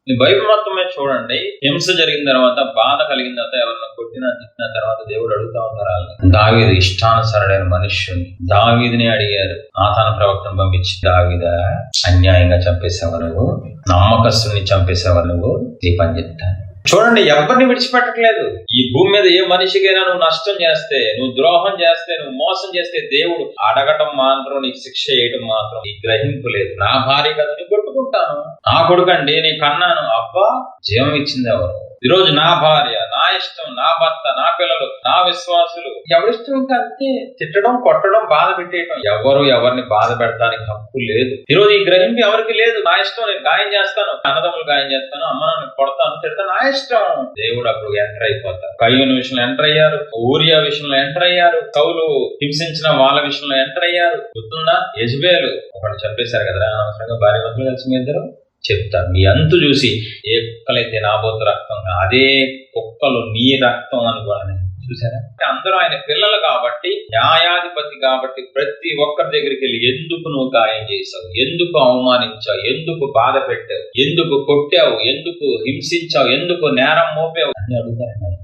ఈ బైబిల్ మొత్తం మీద చూడండి, హింస జరిగిన తర్వాత, బాధ కలిగిన తర్వాత, ఎవరన్నా కొట్టినా తిట్టిన తర్వాత దేవుడు అడుగుతా ఉన్నారు వాళ్ళని. దావీదు ఇష్టానుసరుడైన మనుష్యుని, దావీదుని అడిగారు. నాతాను ప్రవక్తను పంపించి, దావీదా అన్యాయంగా చంపేసావు నువ్వు, నమ్మకస్తుని చంపేసావు నువ్వు, నీ పని చెప్తాను. చూడండి, ఎవరిని విడిచిపెట్టట్లేదు. ఈ భూమి మీద ఏ మనిషికైనా నువ్వు నష్టం చేస్తే, నువ్వు ద్రోహం చేస్తే, నువ్వు మోసం చేస్తే దేవుడు అడగటం మాత్రం, నీకు శిక్ష చేయటం మాత్రం ఈ గ్రహింపు లేదు. నా భార్య కదా నీ కొట్టుకుంటాను, నా కొడుకండి నీ కన్నాను, అబ్బా జీవం ఇచ్చింది ఎవరు? ఈరోజు నా భార్య, నా ఇష్టం, నా భర్త, నా పిల్లలు, నా విశ్వాసులు, ఎవరిష్టం ఇంకా అంతే. తిట్టడం, కొట్టడం, బాధ పెట్టేయడం, ఎవరిని బాధ పెడతానికి హక్కు లేదు. ఈరోజు ఈ గ్రహింపు ఎవరికి లేదు. నా ఇష్టం, నేను గాయం చేస్తాను, అన్నదమ్ములు గాయం చేస్తాను, అమ్మ నాన్న కొడతాను, తిడతాను, నా ఇష్టం. దేవుడు అప్పుడు ఎంటర్ అయిపోతారు. కయ్యూను విషయంలో ఎంటర్ అయ్యారు, ఊరియా విషయంలో ఎంటర్ అయ్యారు, సౌలు హింసించిన వాళ్ళ విషయంలో ఎంటర్ అయ్యారు. గుర్తుందా? యెజబెలు ఒకటి చంపేశారు కదా అనవసరంగా, భార్య భర్తలు కలిసి మీ ఇద్దరు. చెప్తాను, మీ అంతు చూసి ఏ కుక్కలైతే నాబోతు రక్తం, అదే కుక్కలు నీ రక్తం అనుకోవాలని. చూసారా? అందరూ ఆయన పిల్లలు కాబట్టి, న్యాయాధిపతి కాబట్టి, ప్రతి ఒక్కరి దగ్గరికి వెళ్ళి ఎందుకు నువ్వు గాయం చేసావు, ఎందుకు అవమానించావు, ఎందుకు బాధ పెట్టావు, ఎందుకు కొట్టావు, ఎందుకు హింసించావు, ఎందుకు నేరం మోపావు అని అడుగుతారండి.